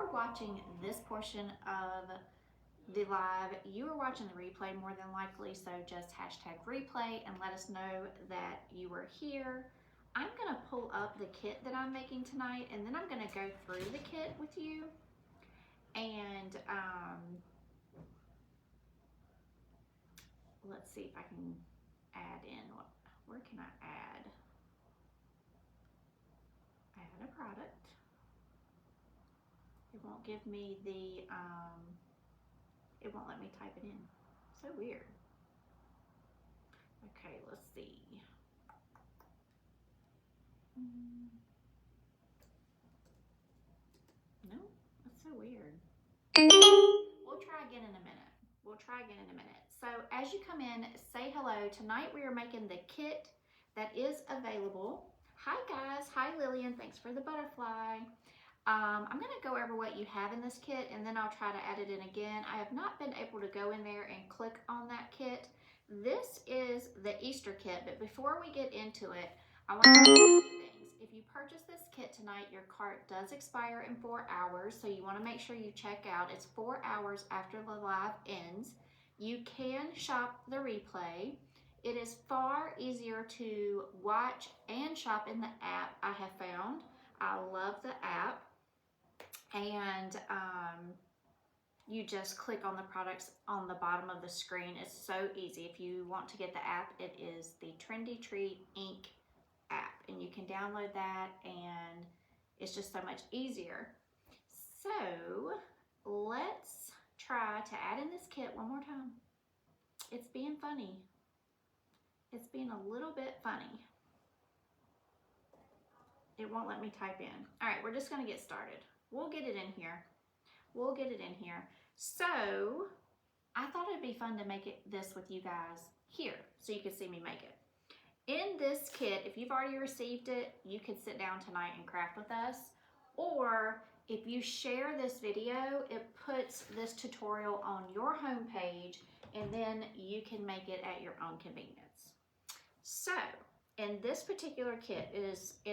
are watching this portion of the live, you are watching the replay more than likely, so just hashtag replay and let us know that you were here. I'm gonna pull up the kit that I'm making tonight, and then I'm gonna go through the kit with you. And let's see if I can add in, where can I add a product. It won't give me the, it won't let me type it in. So weird. Okay, let's see. No, that's so weird. We'll try again in a minute. So as you come in, say hello. Tonight we are making the kit that is available. Hi guys, hi Lillian, thanks for the butterfly. I'm gonna go over what you have in this kit and then I'll try to add it in again. I have not been able to go in there and click on that kit. This is the Easter kit, but before we get into it, I want to say a few things. If you purchase this kit tonight, your cart does expire in 4 hours, so you want to make sure you check out. It's 4 hours after the live ends. You can shop the replay. It is far easier to watch and shop in the app, I have found. I love the app. And you just click on the products on the bottom of the screen. It's so easy. If you want to get the app, it is the Trendy Tree Inc. app, and you can download that, and it's just so much easier. So let's try to add in this kit one more time. It's being funny. It's being a little bit funny. It won't let me type in. All right, we're just gonna get started. We'll get it in here. So I thought it'd be fun to make this with you guys here so you could see me make it. In this kit, if you've already received it, you could sit down tonight and craft with us. Or if you share this video, it puts this tutorial on your homepage and then you can make it at your own convenience. So in this particular kit, it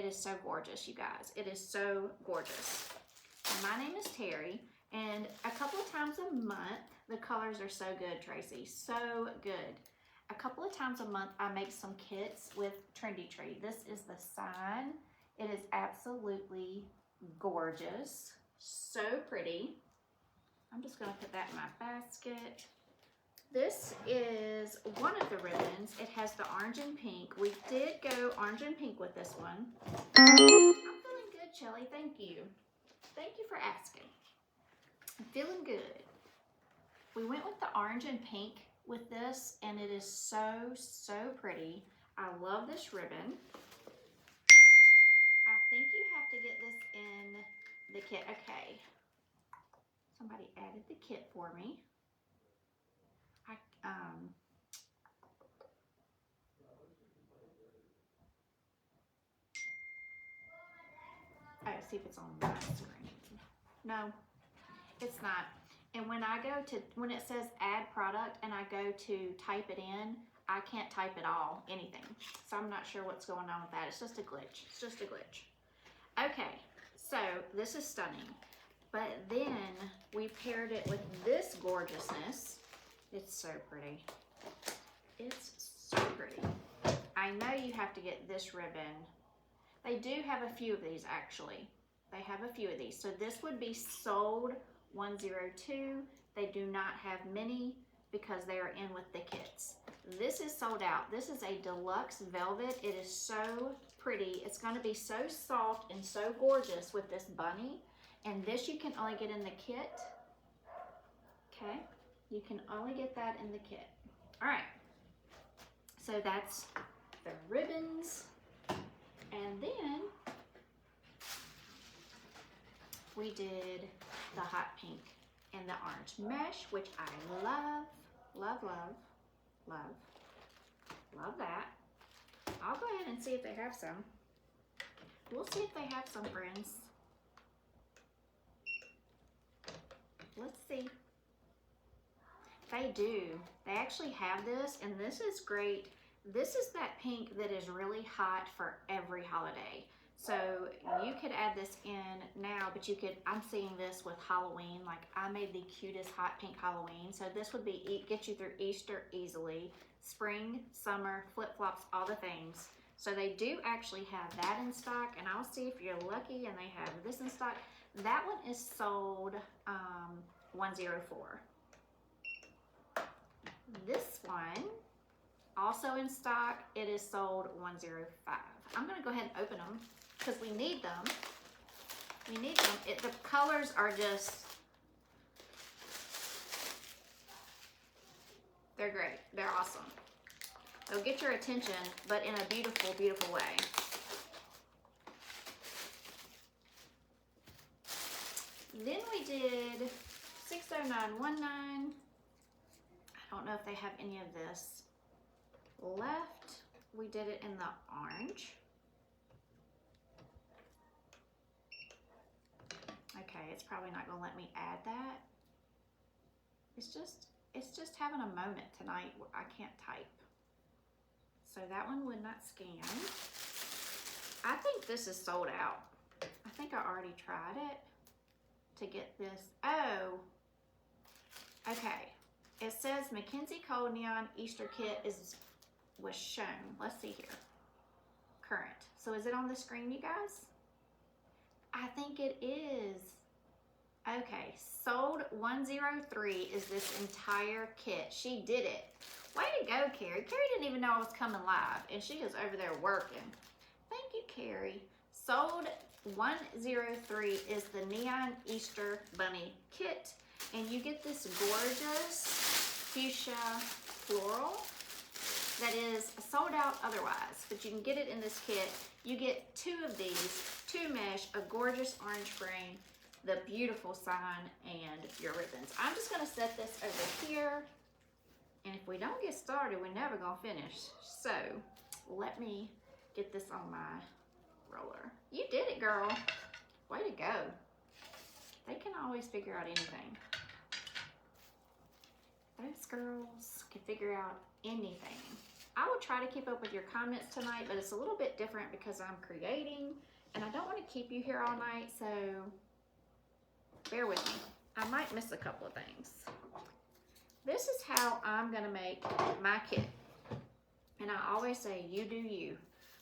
is so gorgeous, you guys. It is so gorgeous. My name is Teri, and a couple of times a month, the colors are so good, Tracy, so good. A couple of times a month, I make some kits with Trendy Tree. This is the sign. It is absolutely gorgeous, so pretty. I'm just gonna put that in my basket. This is one of the ribbons. It has the orange and pink. We did go orange and pink with this one. I'm feeling good, Shelly, thank you. Thank you for asking. I'm feeling good. We went with the orange and pink with this, and it is so, so pretty. I love this ribbon. I think you have to get this in the kit. Okay. Somebody added the kit for me. Oh, see if it's on my screen. No, it's not. And when it says add product and I go to type it in, I can't type it all, anything. So I'm not sure what's going on with that. It's just a glitch. Okay, so this is stunning. But then we paired it with this gorgeousness. It's so pretty. I know you have to get this ribbon. They do have a few of these, actually. So this would be sold 102. They do not have many because they are in with the kits. This is sold out. This is a deluxe velvet. It is so pretty. It's going to be so soft and so gorgeous with this bunny. And this you can only get in the kit. Okay, you can only get that in the kit. All right, so that's the ribbons. And then we did the hot pink and the orange mesh, which I love, love, love, love, love that. I'll go ahead and see if they have some. We'll see if they have some, friends. Let's see. They do. They actually have this, and this is great. This is that pink that is really hot for every holiday. So you could add this in now, but you could, I'm seeing this with Halloween. Like I made the cutest hot pink Halloween. So this would be, get you through Easter easily. Spring, summer, flip-flops, all the things. So they do actually have that in stock, and I'll see if you're lucky and they have this in stock. That one is sold $104. This one, also in stock, it is sold $105. I'm gonna go ahead and open them because we need them. We need them. The colors are just, they're great. They're awesome. They'll get your attention, but in a beautiful, beautiful way. Then we did 60919. I don't know if they have any of this left. We did it in the orange. Okay, it's probably not gonna let me add that. It's just having a moment tonight where I can't type. So that one would not scan. I think this is sold out. I think I already tried it to get this. Oh, okay. It says McKenzie Cold Neon Easter Kit was shown. Let's see here. Current. So is it on the screen, you guys? I think it is. Okay, sold 103 is this entire kit. She did it. Way to go, Carrie. Carrie didn't even know I was coming live, and she is over there working. Thank you, Carrie. Sold 103 is the Neon Easter Bunny Kit, and you get this gorgeous fuchsia floral that is sold out otherwise, but you can get it in this kit. You get 2 of these, 2 mesh, a gorgeous orange frame, the beautiful sign, and your ribbons. I'm just gonna set this over here, and if we don't get started, we're never gonna finish. So let me get this on my roller. You did it, girl. Way to go. They can always figure out anything. Those girls can figure out anything. I will try to keep up with your comments tonight, but it's a little bit different because I'm creating and I don't want to keep you here all night, so bear with me. I might miss a couple of things. This is how I'm gonna make my kit. And I always say, you do you.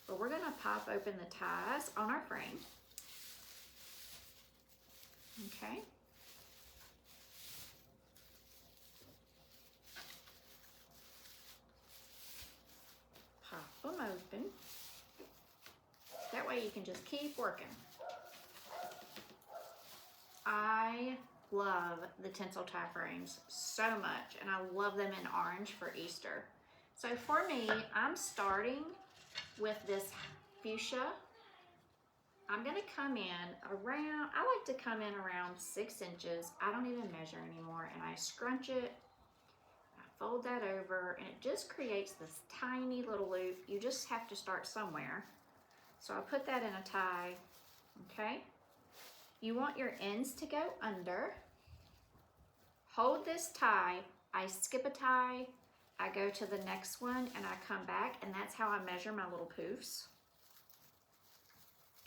But we're gonna pop open the ties on our frame. Okay. Pop them open. That way you can just keep working. I love the tinsel tie frames so much, and I love them in orange for Easter. So for me, I'm starting with this fuchsia. I'm gonna come in around, I like to come in around 6 inches. I don't even measure anymore, and I scrunch it, I fold that over, and it just creates this tiny little loop. You just have to start somewhere. So I put that in a tie, okay? You want your ends to go under. Hold this tie, I skip a tie, I go to the next one, and I come back, and that's how I measure my little poofs.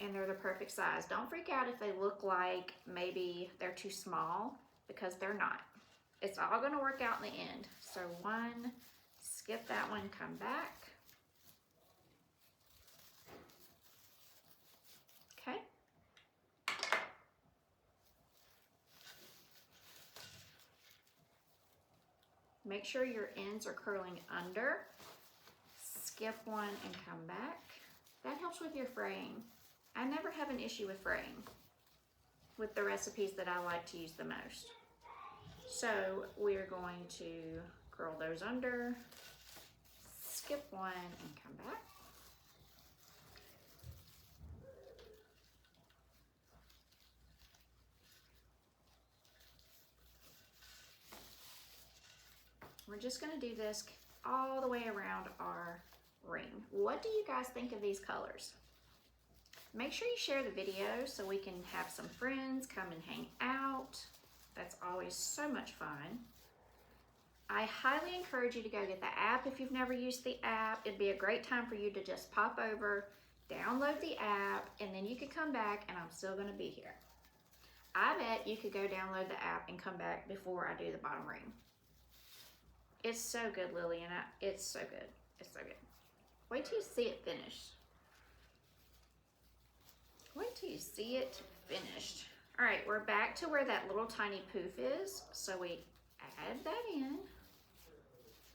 And they're the perfect size. Don't freak out if they look like maybe they're too small, because they're not. It's all gonna work out in the end. So one, skip that one, come back. Okay. Make sure your ends are curling under. Skip one and come back. That helps with your fraying. I never have an issue with fraying with the recipes that I like to use the most. So we're going to curl those under, skip one and come back. We're just gonna do this all the way around our ring. What do you guys think of these colors? Make sure you share the video so we can have some friends come and hang out. That's always so much fun. I highly encourage you to go get the app if you've never used the app. It'd be a great time for you to just pop over, download the app, and then you could come back and I'm still gonna be here. I bet you could go download the app and come back before I do the bottom ring. It's so good, Lily, and it's so good. It's so good. Wait till you see it finished. Wait till you see it finished. All right, we're back to where that little tiny poof is. So we add that in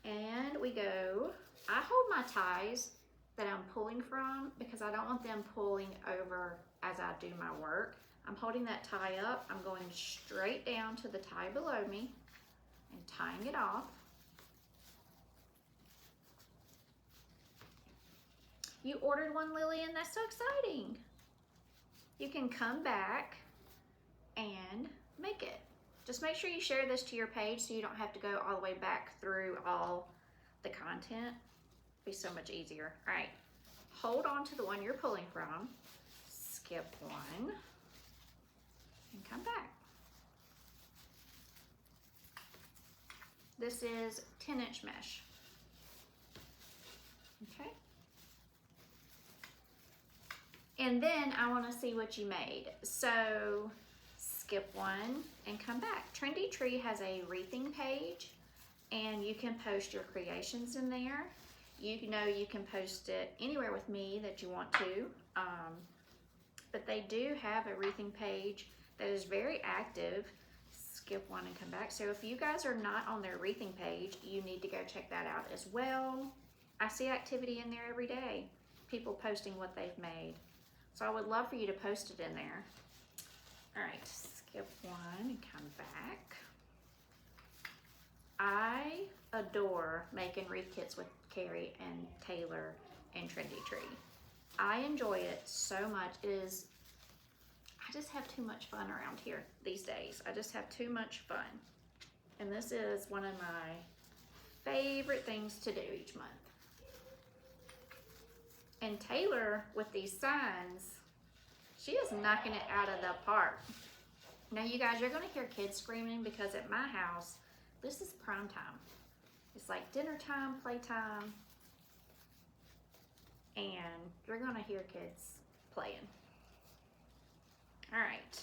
and we go. I hold my ties that I'm pulling from because I don't want them pulling over as I do my work. I'm holding that tie up. I'm going straight down to the tie below me and tying it off. You ordered one, Lillian? That's so exciting. You can come back and make it. Just make sure you share this to your page so you don't have to go all the way back through all the content. It'll be so much easier. All right, hold on to the one you're pulling from, skip one, and come back. This is 10-inch mesh. Okay. And then I want to see what you made. So skip one and come back. Trendy Tree has a wreathing page and you can post your creations in there. You know you can post it anywhere with me that you want to. But they do have a wreathing page that is very active. Skip one and come back. So if you guys are not on their wreathing page, you need to go check that out as well. I see activity in there every day. People posting what they've made. So I would love for you to post it in there. All right, skip one and come back. I adore making wreath kits with Carrie and Taylor and Trendy Tree. I enjoy it so much. I just have too much fun around here these days. I just have too much fun. And this is one of my favorite things to do each month. And Taylor, with these signs, she is knocking it out of the park. Now you guys, you're gonna hear kids screaming because at my house, this is prime time. It's like dinner time, playtime, and you're gonna hear kids playing. All right,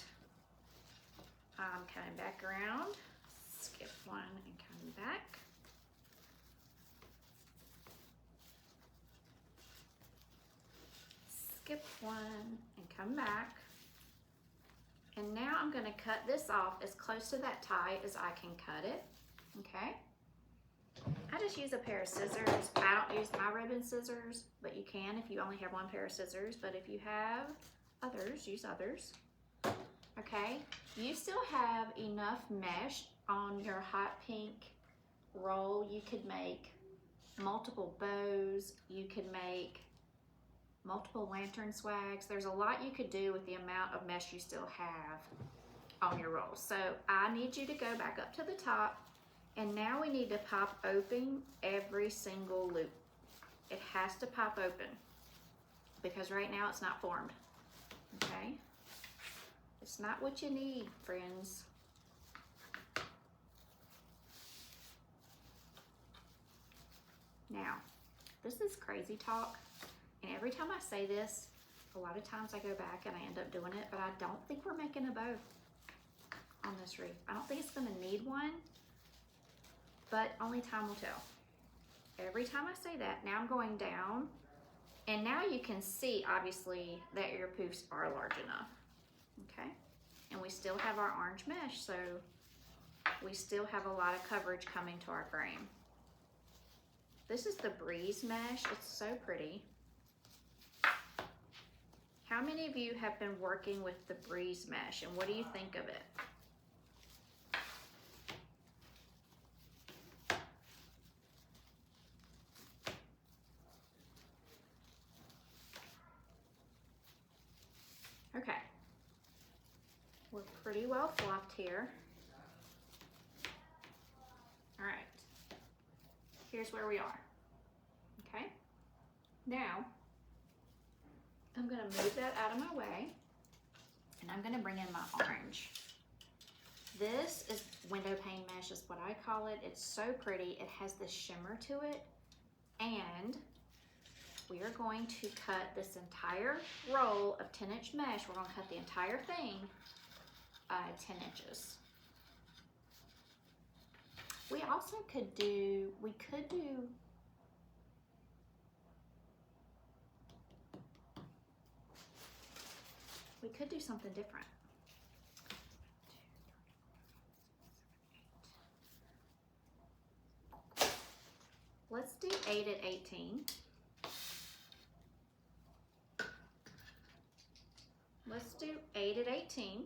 I'm coming back around, skip one and come back. Skip one and come back. And now I'm gonna cut this off as close to that tie as I can cut it, okay? I just use a pair of scissors. I don't use my ribbon scissors, but you can if you only have one pair of scissors. But if you have others, use others. Okay, you still have enough mesh on your hot pink roll. You could make multiple bows. You could make multiple lantern swags. There's a lot you could do with the amount of mesh you still have on your roll. So I need you to go back up to the top, and now we need to pop open every single loop. It has to pop open because right now it's not formed, okay? It's not what you need, friends. Now, this is crazy talk. And every time I say this, a lot of times I go back and I end up doing it, but I don't think we're making a bow on this wreath. I don't think it's gonna need one, but only time will tell. Every time I say that, now I'm going down, and now you can see, obviously, that your poofs are large enough, okay? And we still have our orange mesh, so we still have a lot of coverage coming to our frame. This is the breeze mesh. It's so pretty. How many of you have been working with the breeze mesh, and what do you think of it? Okay, we're pretty well fluffed here. All right, here's where we are, okay? Now, I'm gonna move that out of my way, and I'm gonna bring in my orange. This is window pane mesh is what I call it. It's so pretty. It has this shimmer to it, and we are going to cut this entire roll of 10-inch mesh. We're going to cut the entire thing 10 inches. We also could do, we could do something different. Let's do 8 at 18. Let's do 8 at 18.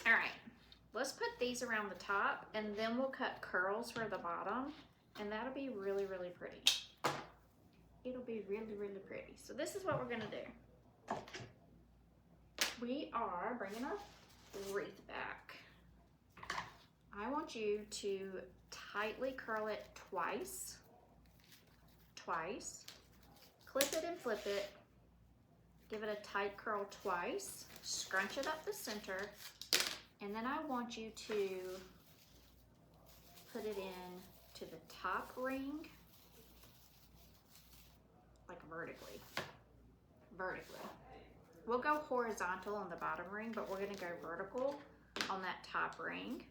All right, let's put these around the top and then we'll cut curls for the bottom and that'll be really, really pretty. It'll be really, really pretty. So this is what we're gonna do. We are bringing our wreath back. I want you to tightly curl it twice, clip it and flip it, give it a tight curl twice, scrunch it up the center, and then I want you to put it in to the top ring, like vertically. We'll go horizontal on the bottom ring, but we're gonna go vertical on that top ring.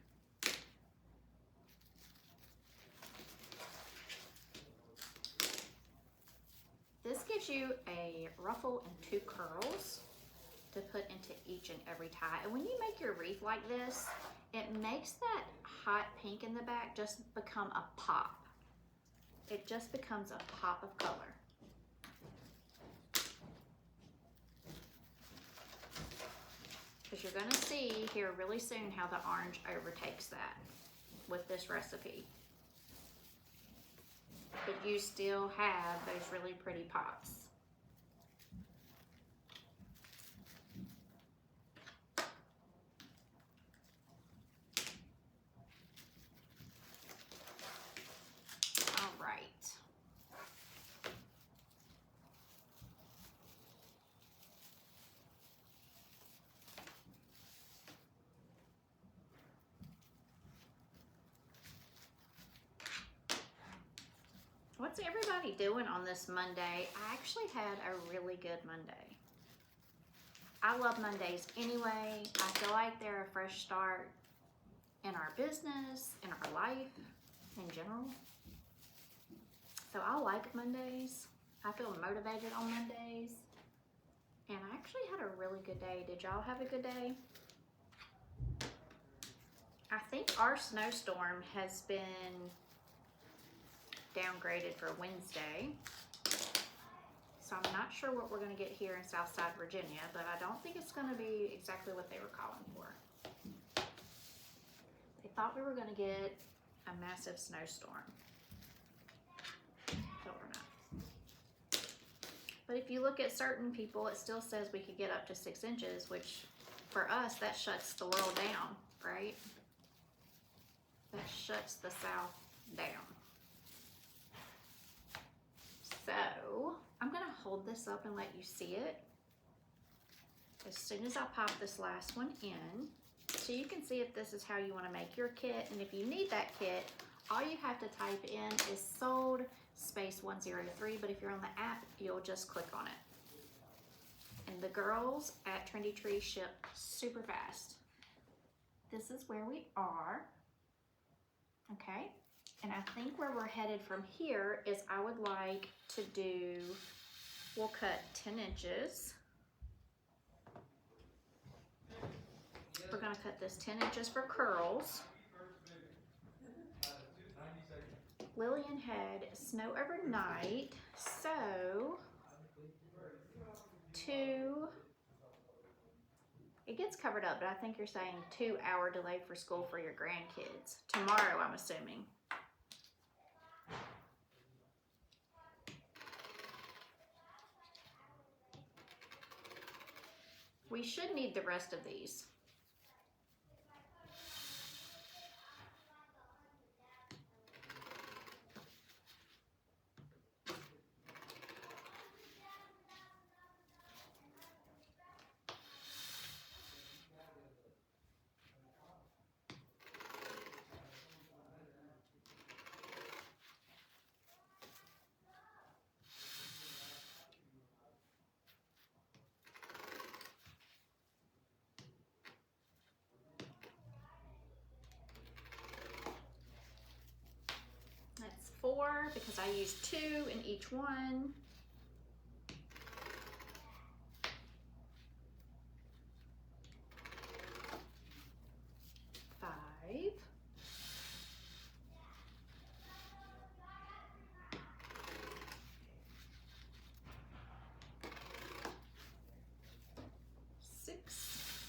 This gives you a ruffle and 2 curls to put into each and every tie. And when you make your wreath like this, it makes that hot pink in the back just become a pop. It just becomes a pop of color. Because you're gonna see here really soon how the orange overtakes that with this recipe. But you still have those really pretty pops. All right. What's everybody doing on this Monday? I actually had a really good Monday. I love Mondays anyway. I feel like they're a fresh start in our business, in our life, in general. So I like Mondays. I feel motivated on Mondays. And I actually had a really good day. Did y'all have a good day? I think our snowstorm has been downgraded for Wednesday. So I'm not sure what we're gonna get here in Southside Virginia, but I don't think it's gonna be exactly what they were calling for. They thought we were gonna get a massive snowstorm. But we're not. But if you look at certain people, it still says we could get up to 6 inches, which for us, that shuts the world down, right? That shuts the South down. So I'm gonna hold this up and let you see it as soon as I pop this last one in, so you can see if this is how you want to make your kit. And if you need that kit, all you have to type in is sold space 103, but if you're on the app, you'll just click on it. And the girls at Trendy Tree ship super fast. This is where we are, okay? And I think where we're headed from here is I would like to do, we'll cut 10 inches. We're gonna cut this 10 inches for curls. Lillian had snow overnight, so it gets covered up, but I think you're saying 2-hour delay for school for your grandkids. Tomorrow, I'm assuming. We should need the rest of these. That's 4 because I used 2 in each one. 5. 6.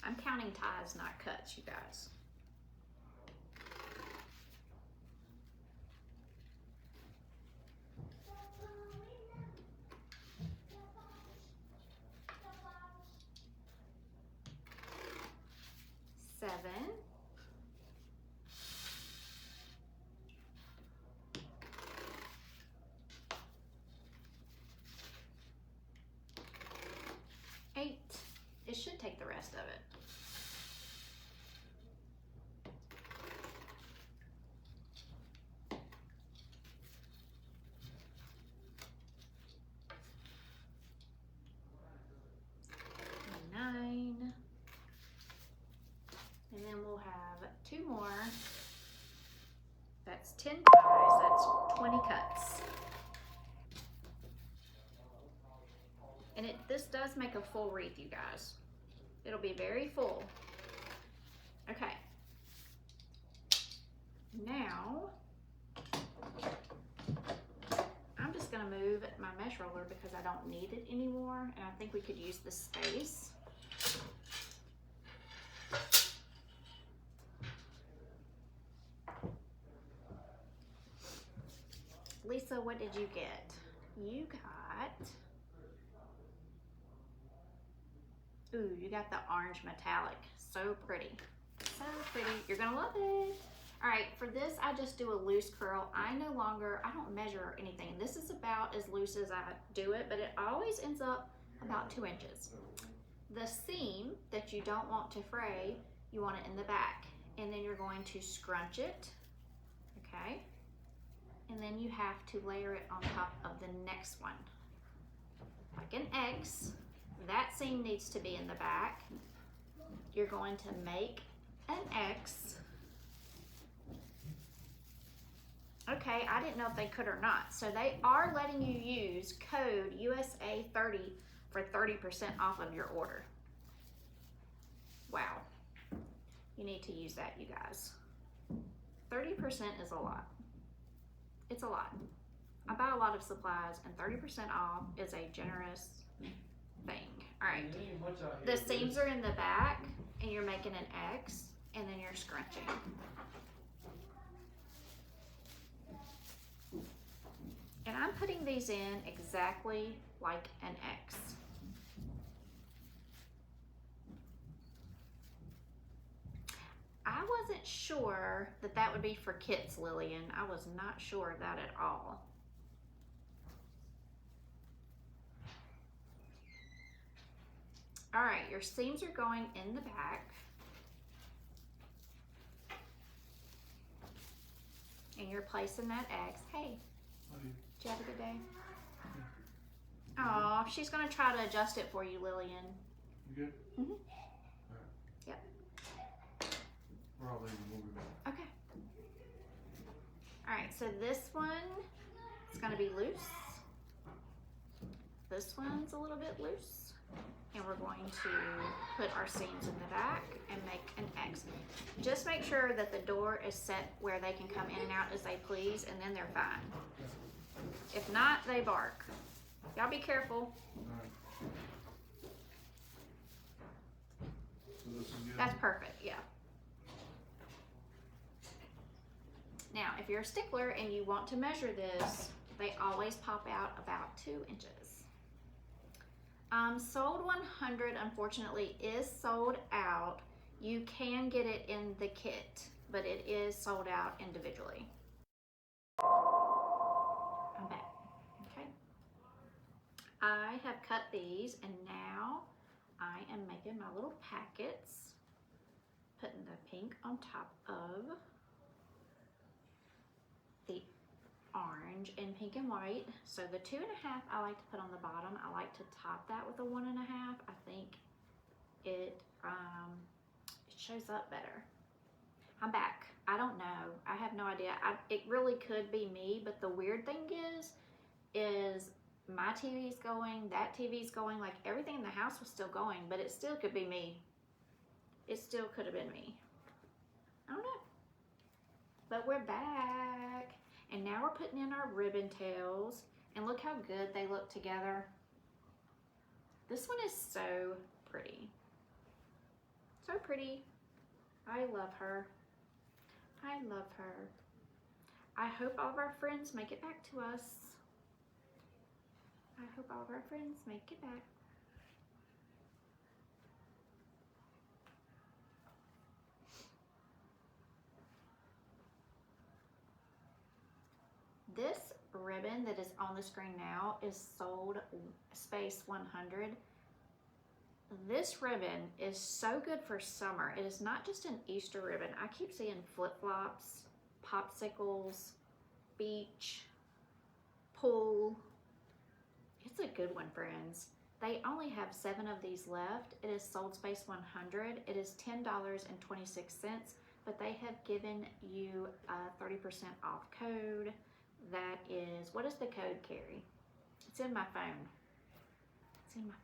I'm counting ties, not cuts, you guys. 7. 8. It should take the rest of it. 9. And then we'll have 2 more. That's 10 ties, that's 20 cuts. And this does make a full wreath, you guys. It'll be very full. Okay. Now, I'm just gonna move my mesh roller because I don't need it anymore, and I think we could use the space. Lisa, what did you get? You got, ooh, you got the orange metallic. So pretty. So pretty. You're gonna love it. All right, for this, I just do a loose curl. I don't measure anything. This is about as loose as I do it, but it always ends up about 2 inches. The seam that you don't want to fray, you want it in the back. And then you're going to scrunch it, okay? And then you have to layer it on top of the next one. Like an X. That seam needs to be in the back. You're going to make an X. Okay, I didn't know if they could or not. So they are letting you use code USA30 for 30% off of your order. Wow. You need to use that, you guys. 30% is a lot. It's a lot. I buy a lot of supplies, and 30% off is a generous thing. All right. The seams are in the back, and you're making an X, and then you're scrunching. And I'm putting these in exactly like an X. I wasn't sure that that would be for kits, Lillian. I was not sure of that at all. All right, your seams are going in the back. And you're placing that X. Hey, did you have a good day? Oh, she's gonna try to adjust it for you, Lillian. You good? Mm-hmm. All right. Yep. We're all leaving. We'll be back. Okay. All right, so this one is gonna be loose. This one's a little bit loose. And we're going to put our seams in the back and make an X. Just make sure that the door is set where they can come in and out as they please, and then they're fine. If not, they bark. Y'all be careful. Alright. So this is good? That's perfect, yeah. Now, if you're a stickler and you want to measure this, they always pop out about 2 inches. Sold 100, unfortunately, is sold out. You can get it in the kit, but it is sold out individually. I'm back, okay. I have cut these, and now I am making my little packets, putting the pink on top of the orange and pink and white. So the 2.5 I like to put on the bottom. I like to top that with a 1.5. I think it shows up better. I'm back. I don't know. I have no idea. It really could be me, but the weird thing is my TV's going, that TV's going, like everything in the house was still going, but it still could be me. It still could have been me. I don't know. But we're back. And now we're putting in our ribbon tails. And look how good they look together. This one is so pretty. So pretty. I love her. I love her. I hope all of our friends make it back to us. I hope all of our friends make it back. This ribbon that is on the screen now is sold space 100. This ribbon is so good for summer. It is not just an Easter ribbon. I keep seeing flip-flops, popsicles, beach, pool. It's a good one, friends. They only have 7 of these left. It is sold space 100. It is $10.26, but they have given you a 30% off code. That is, what is the code, Carrie? It's in my phone. It's in my phone.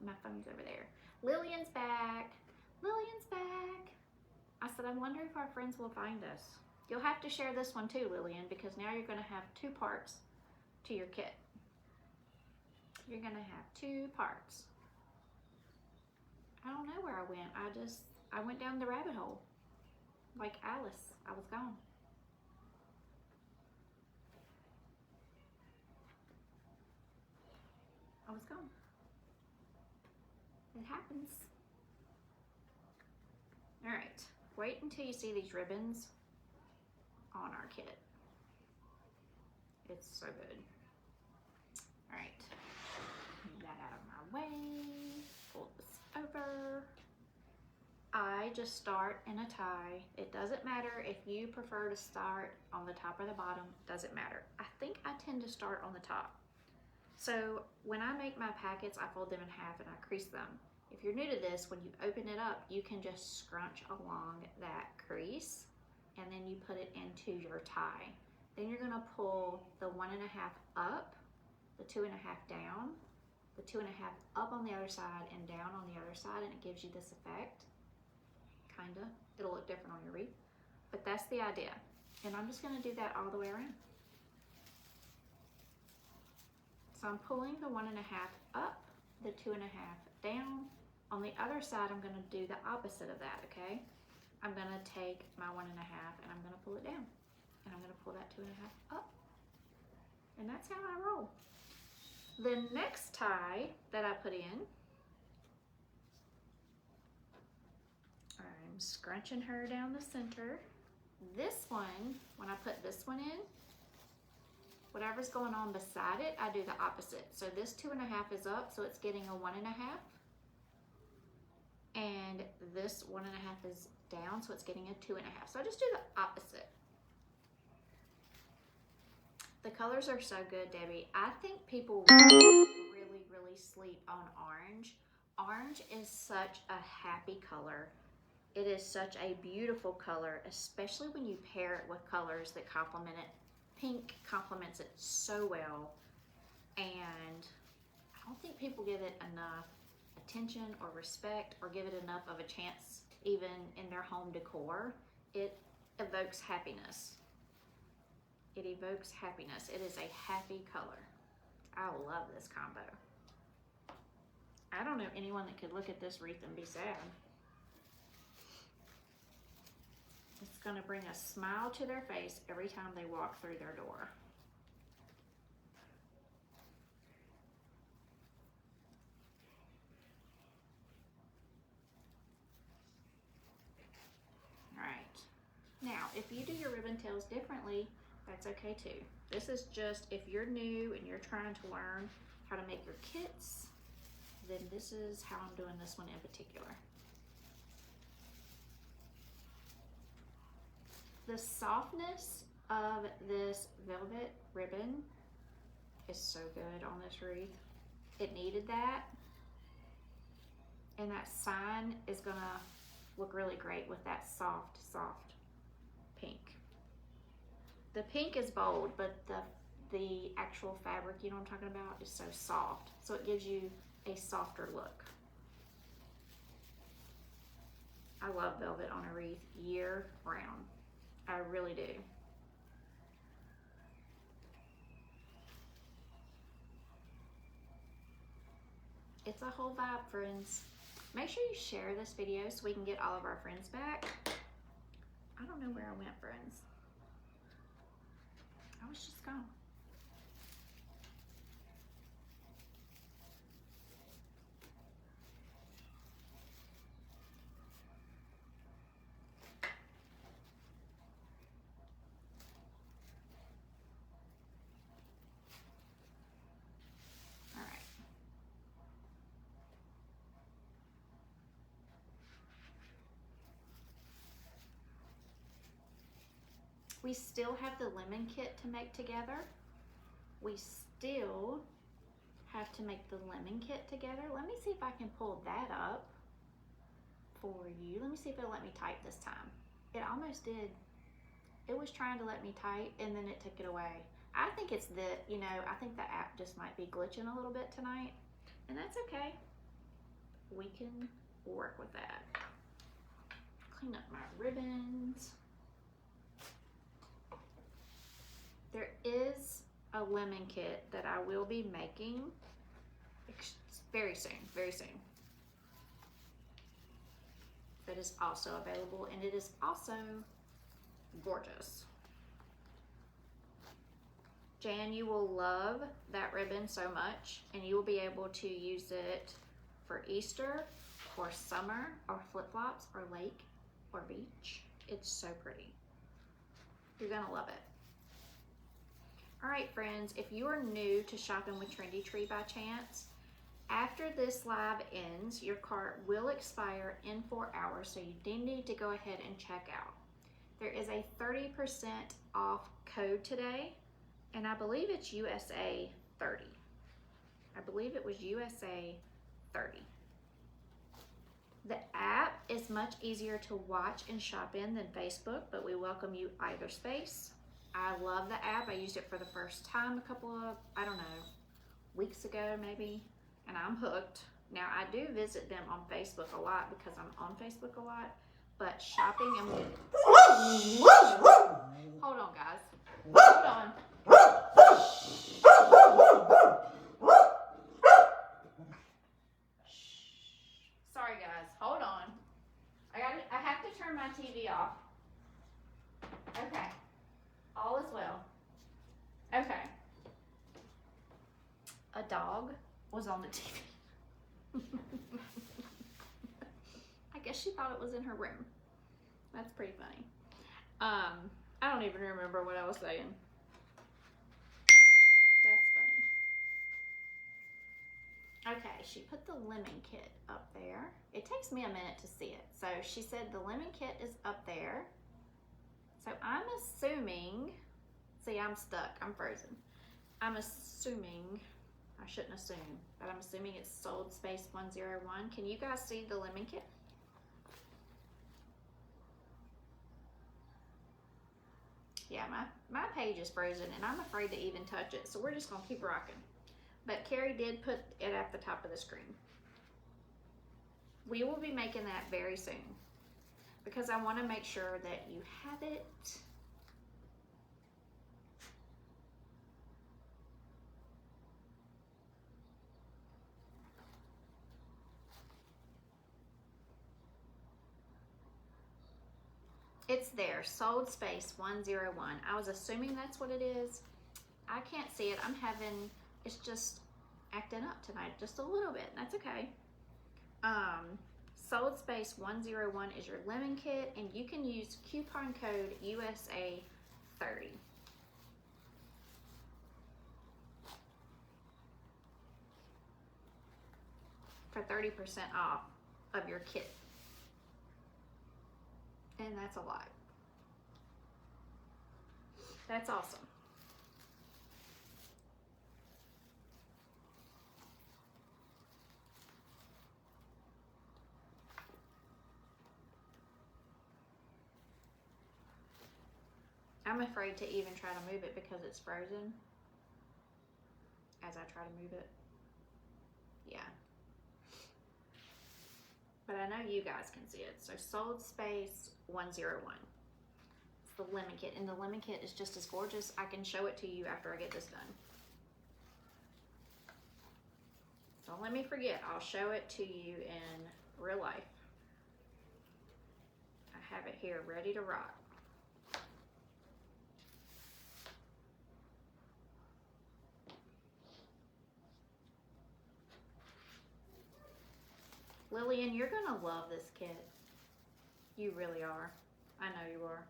My phone's over there. Lillian's back. Lillian's back. I said, I wonder if our friends will find us. You'll have to share this one too, Lillian, because now you're going to have 2 parts to your kit. You're going to have 2 parts. I don't know where I went. I went down the rabbit hole. Like Alice. I was gone. I was gone. It happens. All right, wait until you see these ribbons on our kit. It's so good. All right, move that out of my way. Pull this over. I just start in a tie. It doesn't matter if you prefer to start on the top or the bottom, doesn't matter. I think I tend to start on the top. So when I make my packets, I fold them in half and I crease them. If you're new to this, when you open it up, you can just scrunch along that crease and then you put it into your tie. Then you're gonna pull the 1.5 up, the 2.5 down, the 2.5 up on the other side and down on the other side, and it gives you this effect, kinda. It'll look different on your wreath, but that's the idea. And I'm just gonna do that all the way around. So I'm pulling the 1.5 up, the 2.5 down. On the other side, I'm gonna do the opposite of that, okay? I'm gonna take my 1.5 and I'm gonna pull it down. And I'm gonna pull that 2.5 up. And that's how I roll. The next tie that I put in, I'm scrunching her down the center. This one, when I put this one in, whatever's going on beside it, I do the opposite. So this 2.5 is up, so it's getting a 1.5. And this 1.5 is down, so it's getting a 2.5. So I just do the opposite. The colors are so good, Debbie. I think people really sleep on orange. Orange is such a happy color. It is such a beautiful color, especially when you pair it with colors that complement it. Pink complements it so well, and I don't think people give it enough attention or respect or give it enough of a chance even in their home decor. It evokes happiness. It evokes happiness. It is a happy color. I love this combo. I don't know anyone that could look at this wreath and be sad. It's gonna bring a smile to their face every time they walk through their door. All right. Now, if you do your ribbon tails differently, that's okay too. This is just if you're new and you're trying to learn how to make your kits, then this is how I'm doing this one in particular. The softness of this velvet ribbon is so good on this wreath. It needed that. And that sign is gonna look really great with that soft, soft pink. The pink is bold, but the actual fabric, you know what I'm talking about, is so soft. So it gives you a softer look. I love velvet on a wreath year round. I really do. It's a whole vibe, friends. Make sure you share this video so we can get all of our friends back. I don't know where I went, friends. I was just gone. We still have the lemon kit to make together. We still have to make the lemon kit together. Let me see if I can pull that up for you. Let me see if it'll let me type this time. It almost did. It was trying to let me type and then it took it away. I think it's I think the app just might be glitching a little bit tonight, and that's okay. We can work with that. Clean up my ribbons. There is a lemon kit that I will be making very soon, very soon. That is also available, and it is also gorgeous. Jan, you will love that ribbon so much, and you will be able to use it for Easter or summer or flip-flops or lake or beach. It's so pretty. You're gonna love it. All right, friends, if you are new to shopping with Trendy Tree by chance, after this live ends, your cart will expire in 4 hours, so you do need to go ahead and check out. There is a 30% off code today, and I believe it's USA 30. I believe it was USA 30. The app is much easier to watch and shop in than Facebook, but we welcome you either space. I love the app. I used it for the first time a couple of, I don't know, weeks ago maybe, and I'm hooked. Now I do visit them on Facebook a lot because I'm on Facebook a lot, but shopping and hold on guys, hold on. Sorry guys, hold on. I have to turn my TV off. Okay. All is well. Okay. A dog was on the TV. I guess she thought it was in her room. That's pretty funny. I don't even remember what I was saying. That's funny. Okay, she put the lemon kit up there. It takes me a minute to see it. So she said the lemon kit is up there. So I'm assuming, see I'm stuck, I'm frozen. I'm assuming, I shouldn't assume, but I'm assuming it's sold space 101. Can you guys see the lemon kit? Yeah, my page is frozen and I'm afraid to even touch it, so we're just gonna keep rocking. But Carrie did put it at the top of the screen. We will be making that very soon, because I want to make sure that you have it. It's there, sold space 101. I was assuming that's what it is. I can't see it. It's just acting up tonight just a little bit. That's okay. Sold space 101 is your lemon kit, and you can use coupon code USA 30. For 30% off of your kit. And that's a lot. That's awesome. I'm afraid to even try to move it because it's frozen as I try to move it. Yeah. But I know you guys can see it. So sold space 101. It's the lemon kit, and the lemon kit is just as gorgeous. I can show it to you after I get this done. Don't let me forget. I'll show it to you in real life. I have it here ready to rock. Lillian, you're gonna love this kit. You really are. I know you are.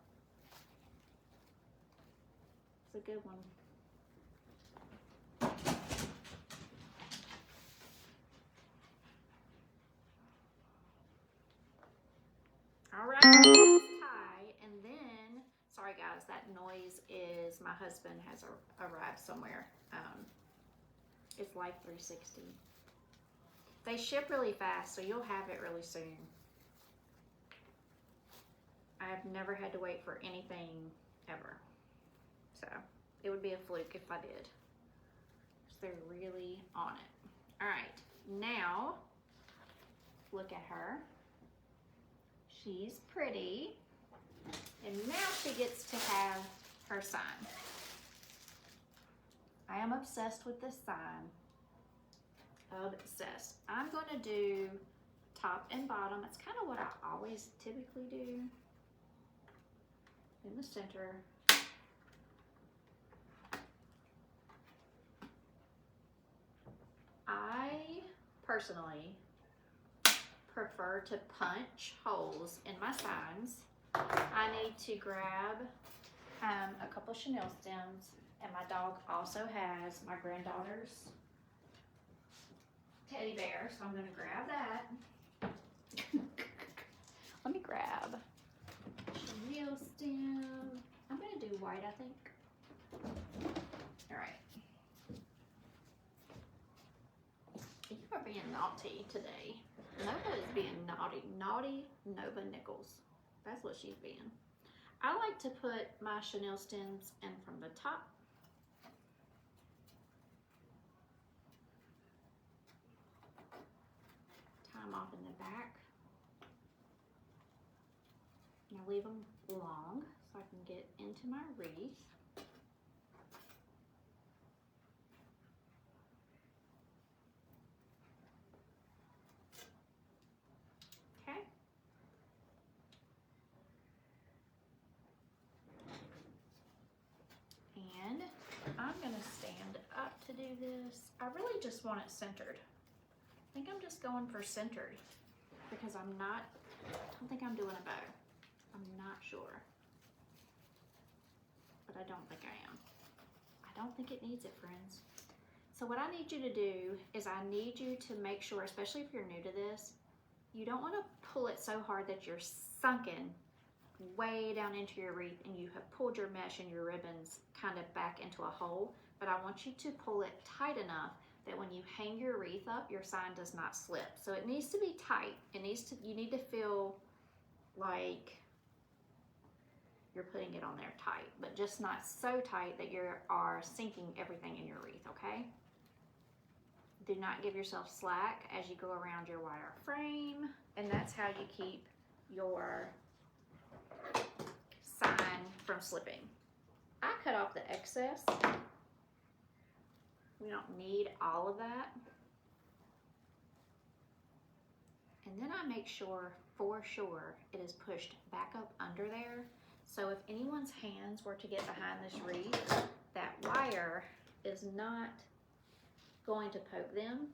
It's a good one. All right, let's tie, and then, sorry guys, that noise is my husband has arrived somewhere. It's Life 360. They ship really fast, so you'll have it really soon. I have never had to wait for anything ever. So it would be a fluke if I did. So they're really on it. All right, now look at her. She's pretty. And now she gets to have her sign. I am obsessed with this sign. Obsessed. I'm going to do top and bottom. It's kind of what I always typically do. In the center. I personally prefer to punch holes in my signs. I need to grab a couple chenille stems, and my dog also has my granddaughter's teddy bear, so I'm going to grab that. Let me grab chenille stem. I'm going to do white, I think. All right. You are being naughty today. Nova is being naughty. Naughty Nova Nichols. That's what she's being. I like to put my chenille stems in from the top. Tie them off in the back. Now leave them long so I can get into my wreath. Okay. And I'm gonna stand up to do this. I really just want it centered. I think I'm just going for centered because I don't think I'm doing a bow. I'm not sure, but I don't think I am. I don't think it needs it, friends. So what I need you to do is I need you to make sure, especially if you're new to this, you don't want to pull it so hard that you're sunken way down into your wreath and you have pulled your mesh and your ribbons kind of back into a hole, but I want you to pull it tight enough that when you hang your wreath up, your sign does not slip. So it needs to be tight. You need to feel like you're putting it on there tight, but just not so tight that you are sinking everything in your wreath, okay? Do not give yourself slack as you go around your wire frame, and that's how you keep your sign from slipping. I cut off the excess. We don't need all of that. And then I make sure for sure it is pushed back up under there. So if anyone's hands were to get behind this wreath, that wire is not going to poke them.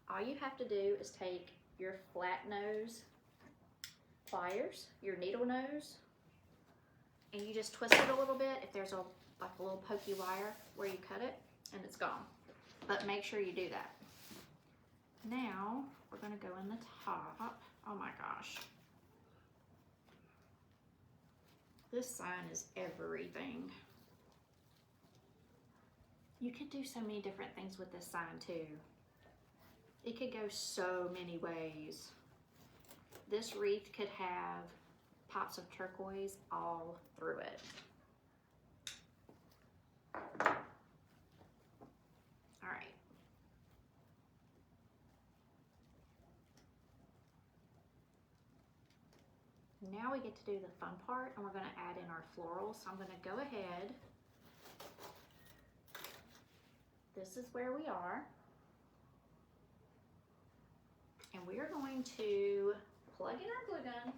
All you have to do is take your flat nose pliers, your needle nose, and you just twist it a little bit if there's like a little pokey wire where you cut it, and it's gone. But make sure you do that. Now we're gonna go in the top. Oh my gosh. This sign is everything. You could do so many different things with this sign too. It could go so many ways. This wreath could have pops of turquoise all through it. All right. Now we get to do the fun part, and we're going to add in our florals. So I'm going to go ahead. This is where we are. And we are going to plug in our glue gun.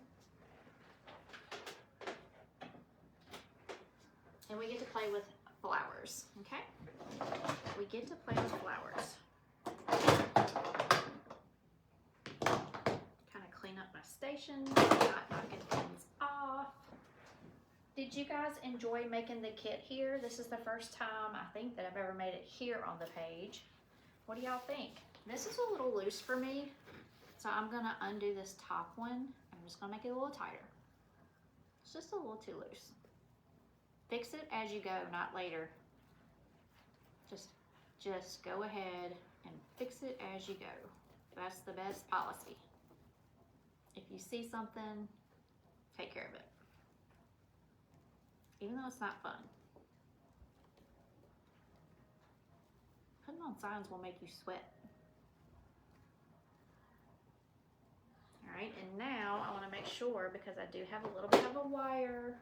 And we get to play with flowers, okay? We get to play with flowers. Kind of clean up my station, not knocking things off. Did you guys enjoy making the kit here? This is the first time I think that I've ever made it here on the page. What do y'all think? This is a little loose for me, so I'm gonna undo this top one. I'm just gonna make it a little tighter. It's just a little too loose. Fix it as you go, not later. Just go ahead and fix it as you go. That's the best policy. If you see something, take care of it. Even though it's not fun. Putting on signs will make you sweat. All right, and now I want to make sure, because I do have a little bit of a wire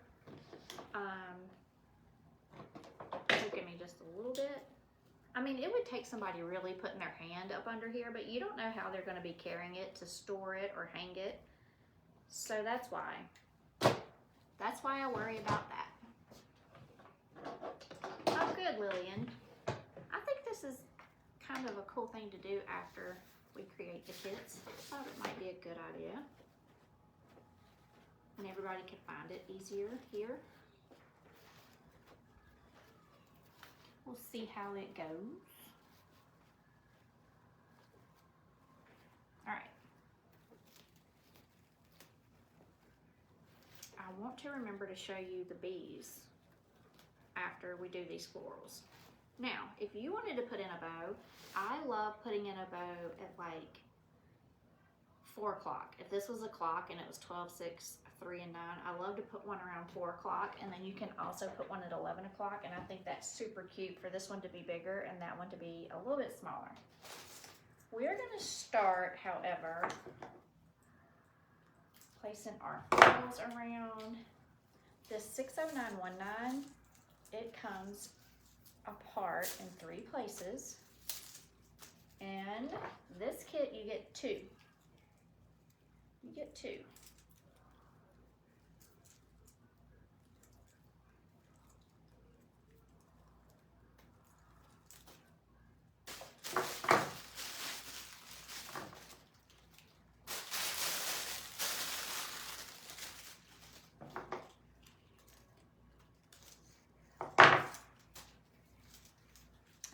poking me just a little bit. I mean, it would take somebody really putting their hand up under here, but you don't know how they're going to be carrying it to store it or hang it. So that's why I worry about that. Oh, good, Lillian. I think this is kind of a cool thing to do after we create the kits. I thought it might be a good idea. And everybody can find it easier here. We'll see how it goes. All right. I want to remember to show you the bees after we do these florals. Now, if you wanted to put in a bow, I love putting in a bow at like 4 o'clock. If this was a clock and it was 12, 6, 3, and 9, I love to put one around 4 o'clock, and then you can also put one at 11 o'clock, and I think that's super cute for this one to be bigger and that one to be a little bit smaller. We're gonna start, however, placing our florals around. This 60919, it comes apart in 3 places, and this kit you get 2. You get 2.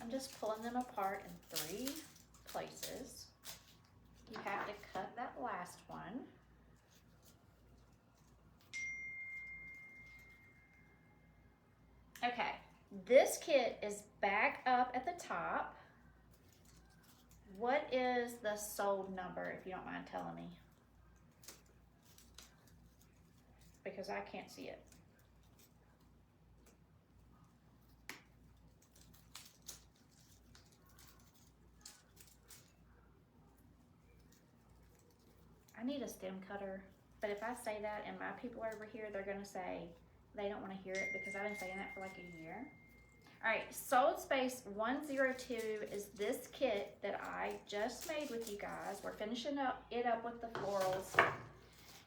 I'm just pulling them apart in 3 places. You have to cut that last one. Okay, this kit is back up at the top. What is the sold number, if you don't mind telling me? Because I can't see it. I need a stem cutter, but if I say that and my people over here, they're gonna say they don't wanna hear it because I've been saying that for like a year. All right, Sold Space 102 is this kit that I just made with you guys. We're finishing it up with the florals.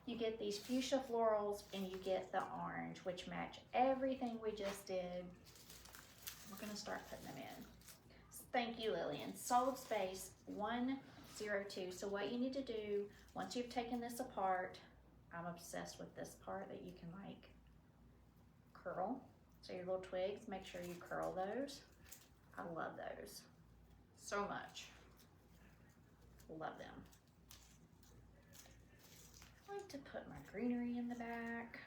You get these fuchsia florals and you get the orange, which match everything we just did. We're gonna start putting them in. Thank you, Lillian. Sold space 102. So what you need to do, once you've taken this apart, I'm obsessed with this part that you can like curl. So your little twigs, make sure you curl those. I love those so much. Love them. I like to put my greenery in the back.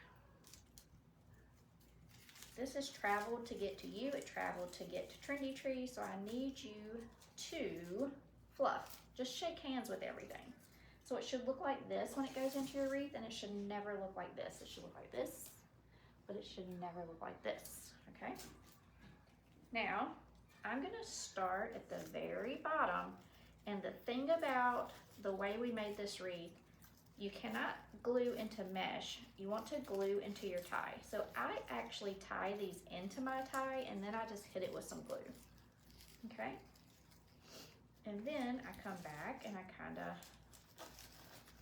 This has traveled to get to you. It traveled to get to Trendy Tree. So I need you to fluff. Just shake hands with everything. So it should look like this when it goes into your wreath, and it should never look like this. It should look like this, but it should never look like this, okay? Now, I'm gonna start at the very bottom, and the thing about the way we made this wreath, you cannot glue into mesh. You want to glue into your tie. So I actually tie these into my tie, and then I just hit it with some glue, okay? And then I come back and I kinda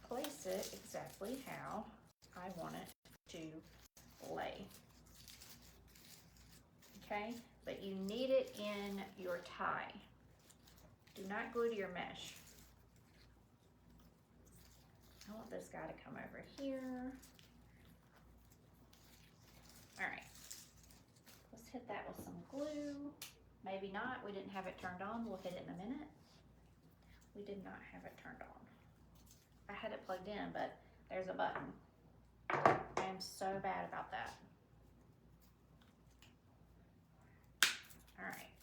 place it exactly how I want it to lay, okay? But you need it in your tie. Do not glue to your mesh. I want this guy to come over here. All right, let's hit that with some glue. Maybe not, we didn't have it turned on. We'll hit it in a minute. We did not have it turned on. I had it plugged in, but there's a button. I am so bad about that. All right.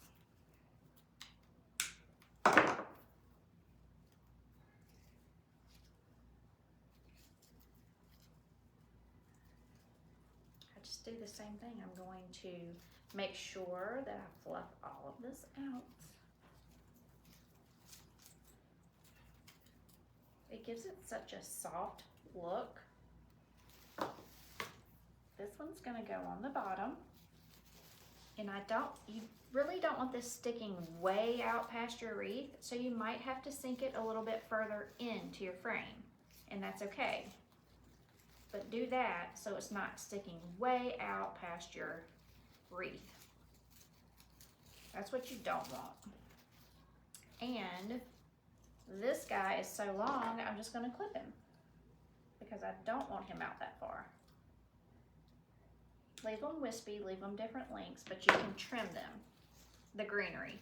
I just do the same thing. I'm going to make sure that I fluff all of this out. It gives it such a soft look. This one's gonna go on the bottom. And you really don't want this sticking way out past your wreath, so you might have to sink it a little bit further into your frame, and that's okay. But do that so it's not sticking way out past your wreath. That's what you don't want. And this guy is so long, I'm just gonna clip him because I don't want him out that far. Leave them wispy, leave them different lengths, but you can trim them, the greenery.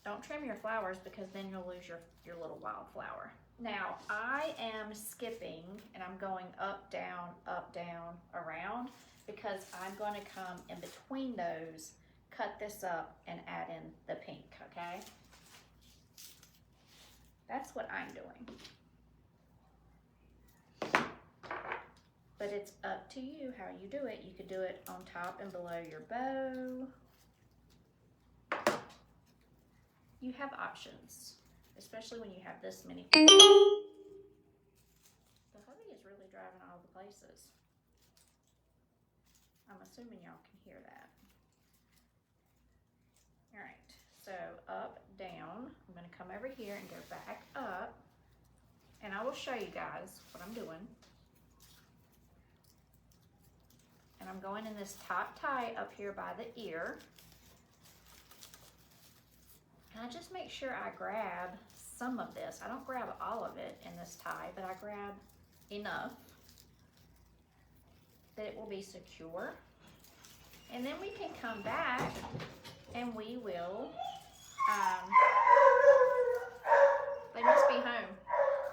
Don't trim your flowers because then you'll lose your little wildflower. Now, I am skipping and I'm going up, down, around because I'm gonna come in between those, cut this up and add in the pink, okay? That's what I'm doing. But it's up to you how you do it. You could do it on top and below your bow. You have options, especially when you have this many. The hubby is really driving all the places. I'm assuming y'all can hear that. All right, so up, down. I'm gonna come over here and go back up, and I will show you guys what I'm doing. And I'm going in this top tie up here by the ear. And I just make sure I grab some of this. I don't grab all of it in this tie, but I grab enough that it will be secure. And then we can come back and we will, they must be home.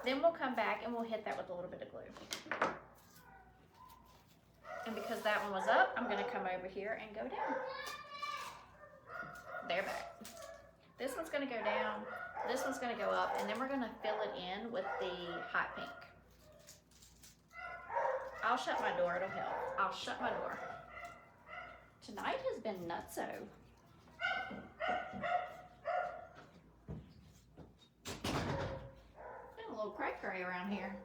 Then we'll come back and we'll hit that with a little bit of glue. And because that one was up, I'm gonna come over here and go down. They're back. This one's gonna go down, this one's gonna go up, and then we're gonna fill it in with the hot pink. I'll shut my door, it'll help. I'll shut my door. Tonight has been nutso. Been a little cray-cray around here.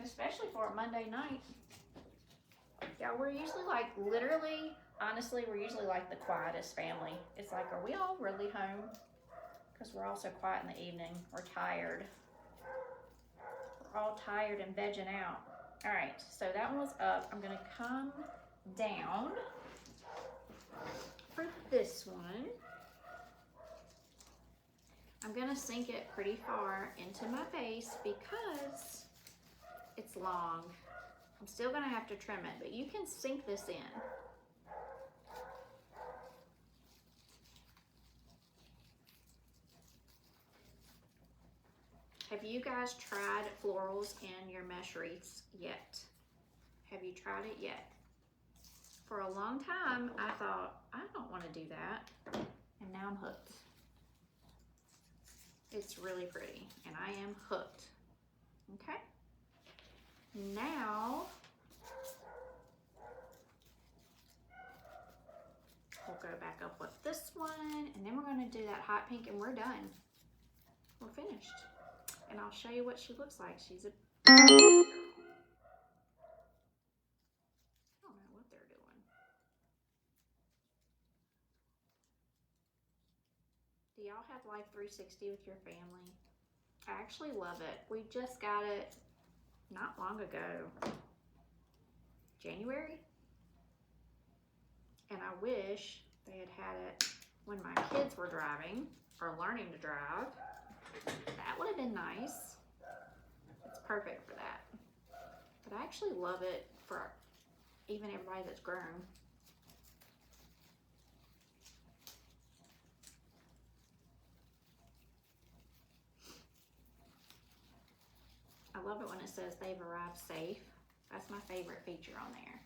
Especially for a Monday night. Yeah, we're usually like literally, honestly, we're usually like the quietest family. It's like, are we all really home? Because we're all so quiet in the evening. We're tired. We're all tired and vegging out. All right, so that one was up. I'm gonna come down for this one. I'm gonna sink it pretty far into my base because it's long. I'm still gonna have to trim it, but you can sink this in. Have you guys tried florals in your mesh wreaths yet? Have you tried it yet? For a long time, I thought, I don't want to do that. And now I'm hooked. It's really pretty, and I am hooked. Okay? Now, we'll go back up with this one, and then we're going to do that hot pink, and we're done. We're finished. And I'll show you what she looks like. She's a... I don't know what they're doing. Do y'all have Life 360 with your family? I actually love it. We just got it not long ago. January? And I wish they had had it when my kids were driving or learning to drive. That would have been nice. It's perfect for that. But I actually love it for even everybody that's grown. I love it when it says they've arrived safe. That's my favorite feature on there.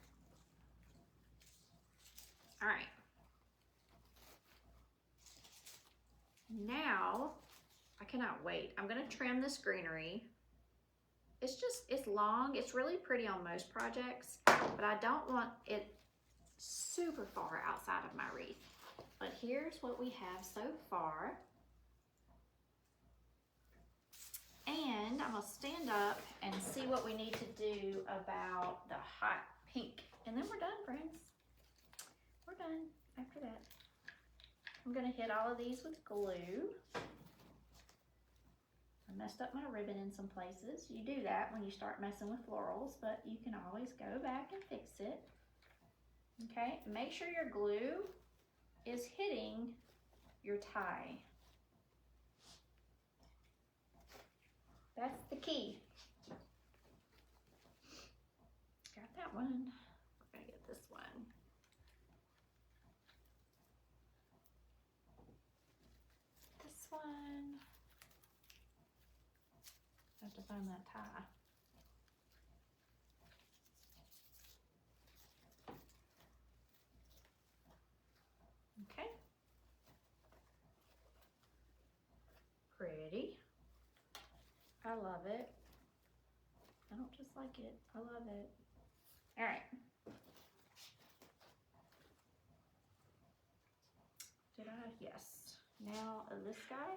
All right. Now, I cannot wait. I'm gonna trim this greenery. It's long. It's really pretty on most projects, but I don't want it super far outside of my wreath. But here's what we have so far. And I'm gonna stand up and see what we need to do about the hot pink. And then we're done, friends. We're done after that. I'm gonna hit all of these with glue. I messed up my ribbon in some places. You do that when you start messing with florals, but you can always go back and fix it. Okay, make sure your glue is hitting your tie. That's the key. Got that one. We're gonna get this one. This one. I have to find that tie. Okay. Pretty. I love it. I don't just like it. I love it. All right. Did I? Yes. Now this guy.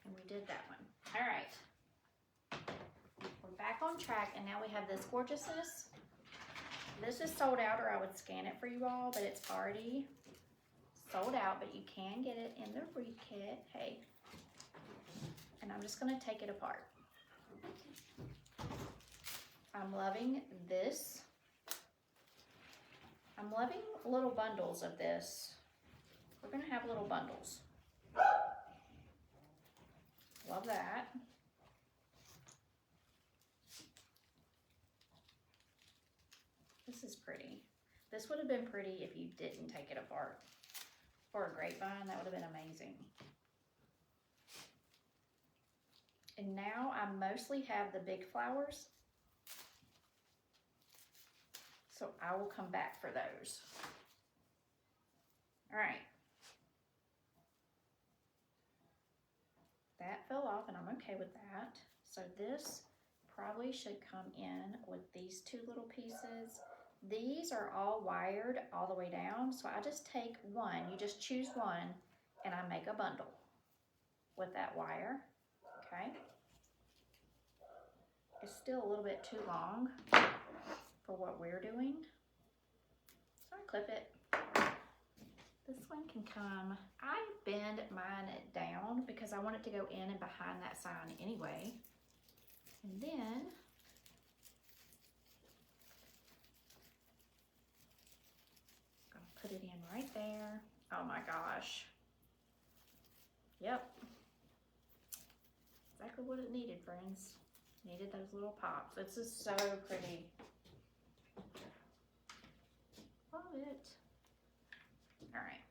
And we did that one. All right. We're back on track, and now we have this gorgeousness. This is sold out, or I would scan it for you all, but it's already sold out, but you can get it in the wreath kit. Hey. And I'm just gonna take it apart. I'm loving this. I'm loving little bundles of this. We're gonna have little bundles. Love that. This is pretty. This would have been pretty if you didn't take it apart. For a grapevine, that would have been amazing. And now I mostly have the big flowers. So I will come back for those. All right. That fell off, and I'm okay with that. So this probably should come in with these two little pieces. These are all wired all the way down, so I just take one. You just choose one, and I make a bundle with that wire. Okay. It's still a little bit too long for what we're doing, so I clip it. This one can come, I bend mine down because I want it to go in and behind that sign anyway. And then gonna put it in right there. Oh my gosh. Yep. Exactly what it needed, friends. Needed those little pops. This is so pretty. Love it. All right.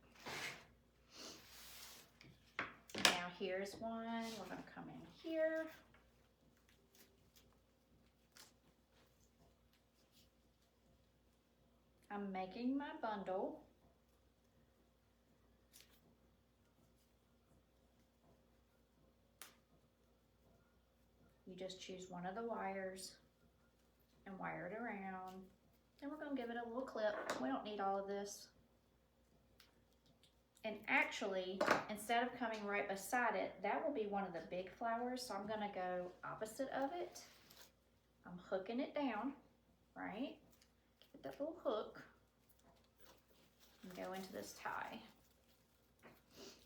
Now here's one. We're gonna come in here. I'm making my bundle. You just choose one of the wires and wire it around. And we're gonna give it a little clip. We don't need all of this. And actually, instead of coming right beside it, that will be one of the big flowers. So I'm gonna go opposite of it. I'm hooking it down, right? Get that little hook and go into this tie.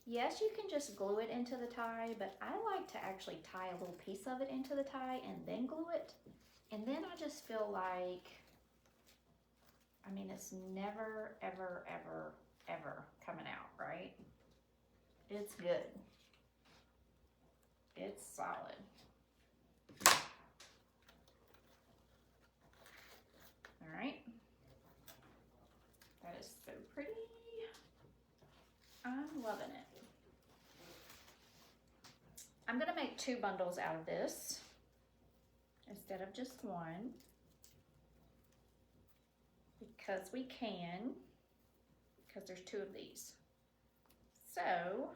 Yes, you can just glue it into the tie, but I like to actually tie a little piece of it into the tie and then glue it. And then I just feel like, I mean, it's never, ever, ever, ever coming out, right? It's good. It's solid. All right. That is so pretty. I'm loving it. I'm gonna make 2 bundles out of this instead of just one because we can, because there's 2 of these. So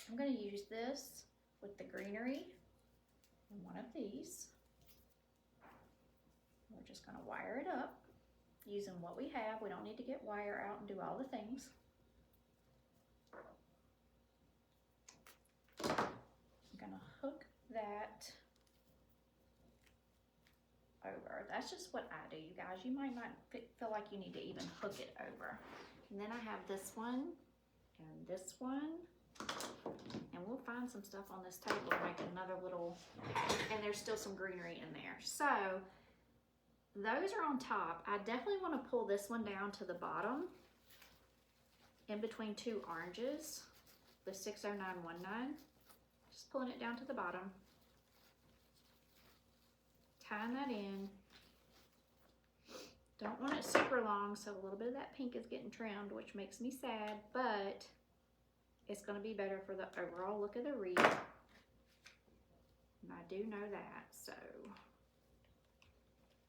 I'm gonna use this with the greenery and one of these. We're just gonna wire it up using what we have. We don't need to get wire out and do all the things. I'm gonna hook that over. That's just what I do, you guys. You might not feel like you need to even hook it over. And then I have this one and this one. And we'll find some stuff on this table to make another little, and there's still some greenery in there. So those are on top. I definitely want to pull this one down to the bottom in between 2 oranges, the 60919. Just pulling it down to the bottom, tying that in. Don't want it super long, so a little bit of that pink is getting trimmed, which makes me sad, but it's going to be better for the overall look of the wreath. And I do know that, so.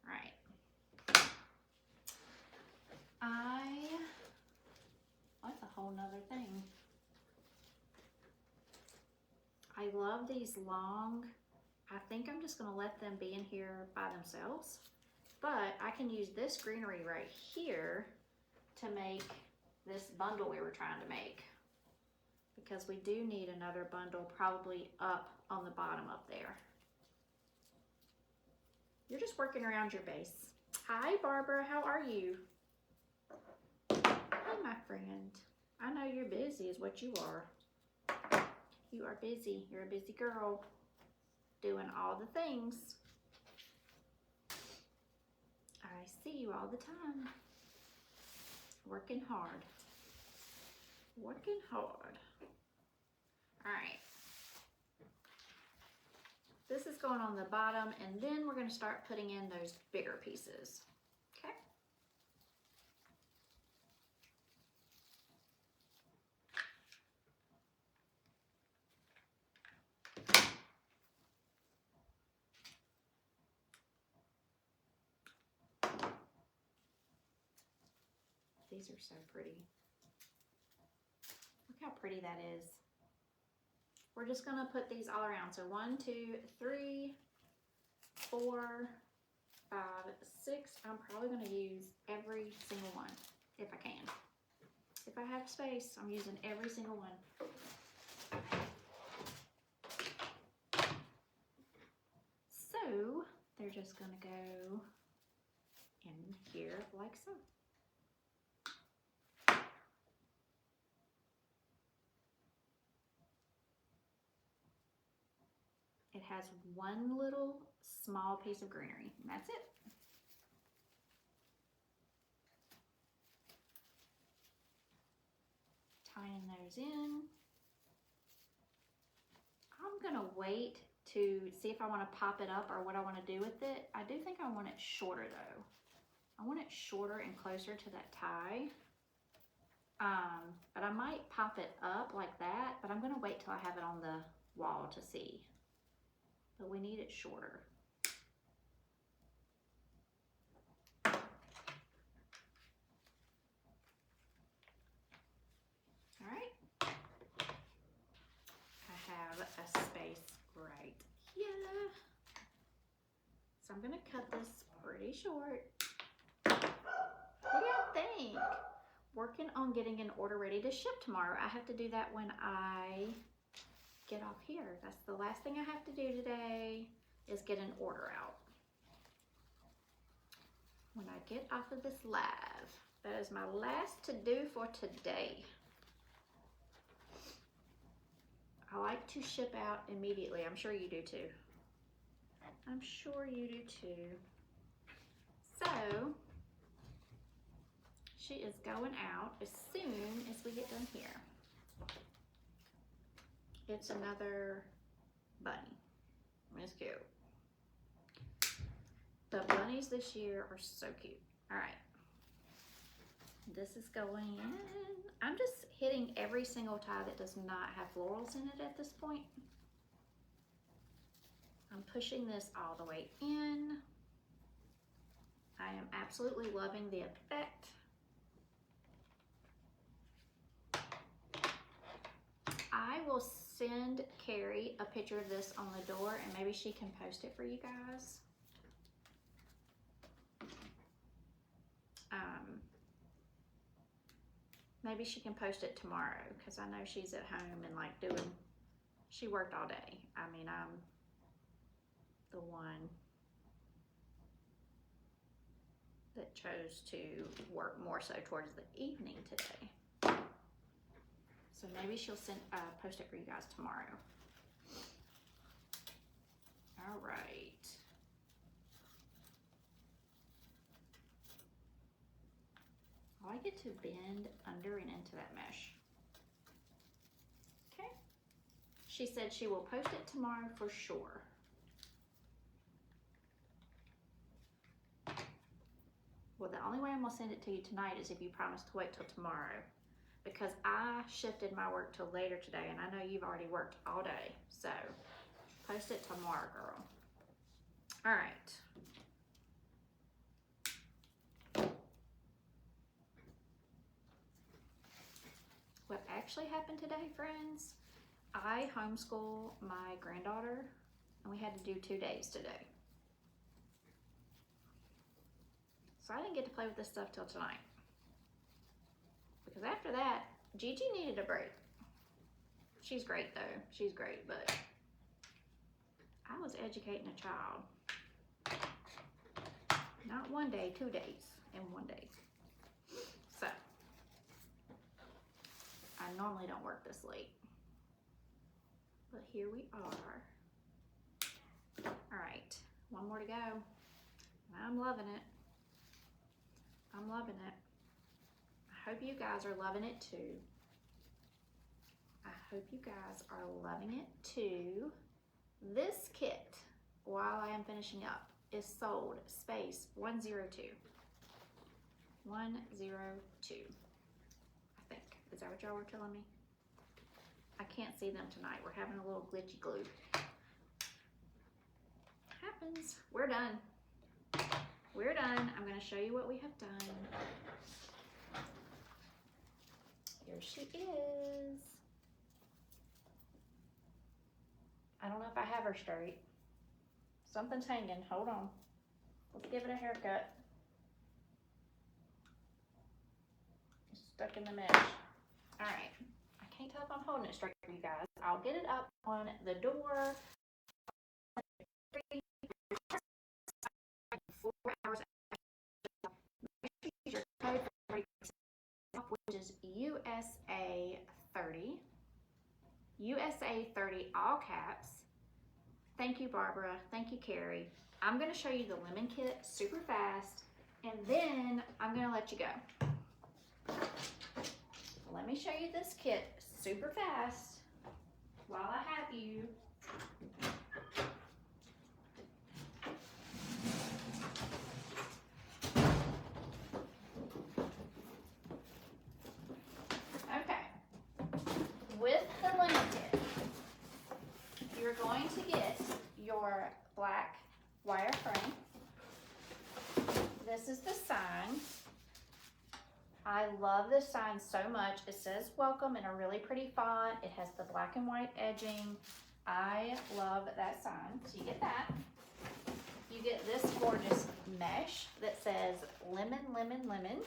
Right. That's a whole nother thing. I love these long, I think I'm just gonna let them be in here by themselves, but I can use this greenery right here to make this bundle we were trying to make, because we do need another bundle probably up on the bottom up there. You're just working around your base. Hi, Barbara, how are you? Hi, my friend. I know you're busy is what you are. You are busy. You're a busy girl doing all the things. I see you all the time. Working hard. Working hard. All right. This is going on the bottom, and then we're going to start putting in those bigger pieces. Okay. These are so pretty. Look how pretty that is. We're just gonna put these all around. So 1, 2, 3, 4, 5, 6. I'm probably gonna use every single one if I can. If I have space, I'm using every single one. So they're just gonna go in here like so. It has one little small piece of greenery, and that's it. Tying those in. I'm gonna wait to see if I want to pop it up or what I want to do with it. I do think I want it shorter though. I want it shorter and closer to that tie. But I might pop it up like that, but I'm gonna wait till I have it on the wall to see. But we need it shorter. All right. I have a space right here. So I'm gonna cut this pretty short. What do y'all think? Working on getting an order ready to ship tomorrow. I have to do that when I get off here. That's the last thing I have to do today is get an order out. When I get off of this live, that is my last to do for today. I like to ship out immediately. I'm sure you do too. I'm sure you do too. So, she is going out as soon as we get done here. It's another bunny. It's cute. The bunnies this year are so cute. All right. This is going in. I'm just hitting every single tie that does not have florals in it at this point. I'm pushing this all the way in. I am absolutely loving the effect. I will send Carrie a picture of this on the door and maybe she can post it for you guys. Maybe she can post it tomorrow because I know she's at home and like she worked all day. I mean, I'm the one that chose to work more so towards the evening today. So maybe she'll post it for you guys tomorrow. All right. I like it to bend under and into that mesh. Okay. She said she will post it tomorrow for sure. Well, the only way I'm gonna send it to you tonight is if you promise to wait till tomorrow, because I shifted my work till later today and I know you've already worked all day. So post it tomorrow, girl. All right. What actually happened today, friends, I homeschool my granddaughter and we had to do 2 days today. So I didn't get to play with this stuff till tonight. Because after that, Gigi needed a break. She's great though, she's great, but I was educating a child. Not 1 day, 2 days in 1 day. So, I normally don't work this late. But here we are. All right, 1 more to go. I'm loving it. I'm loving it. I hope you guys are loving it too. I hope you guys are loving it too. This kit, while I am finishing up, is sold space 102. 102. I think. Is that what y'all were telling me? I can't see them tonight. We're having a little glitchy glue. Happens. We're done. We're done. I'm going to show you what we have done. Here she is. I don't know if I have her straight. Something's hanging. Hold on. Let's give it a haircut. It's stuck in the mesh. All right. I can't tell if I'm holding it straight for you guys. I'll get it up on the door. 4 hours after. Make sure you use your code for which is USA 30. USA 30 all caps. Thank you, Barbara. Thank you, Carrie. I'm gonna show you the lemon kit super fast, and then I'm gonna let you go. Let me show you this kit super fast while I have you. Okay. With the lemon kit, you're going to get your black wire frame. This is the sign. I love this sign so much. It says welcome in a really pretty font. It has the black and white edging. I love that sign. So you get that. You get this gorgeous mesh that says lemon, lemon, lemon.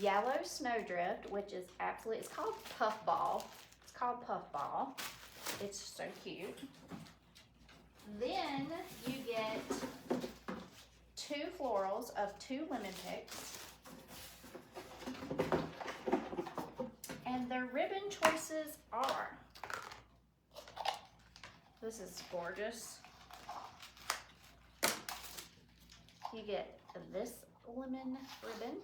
Yellow snowdrift, which is absolutely, it's called puffball. It's called puffball. It's so cute. Then you get 2 florals of 2 lemon picks. And their ribbon choices are, this is gorgeous. You get this lemon ribbon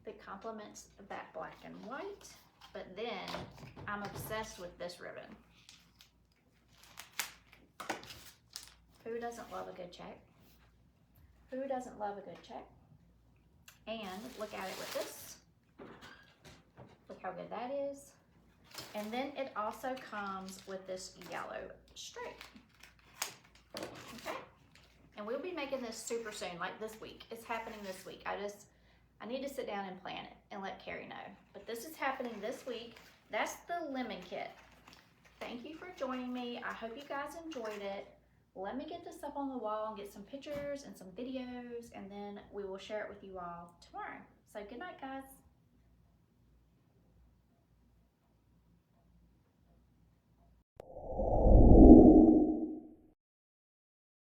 that complements that black and white, but then I'm obsessed with this ribbon. Who doesn't love a good check? Who doesn't love a good check? And look at it with this. Look how good that is. And then it also comes with this yellow stripe. Okay? And we'll be making this super soon, like this week. It's happening this week. I need to sit down and plan it and let Carrie know. But this is happening this week. That's the lemon kit. Thank you for joining me. I hope you guys enjoyed it. Let me get this up on the wall and get some pictures and some videos, and then we will share it with you all tomorrow. So good night, guys.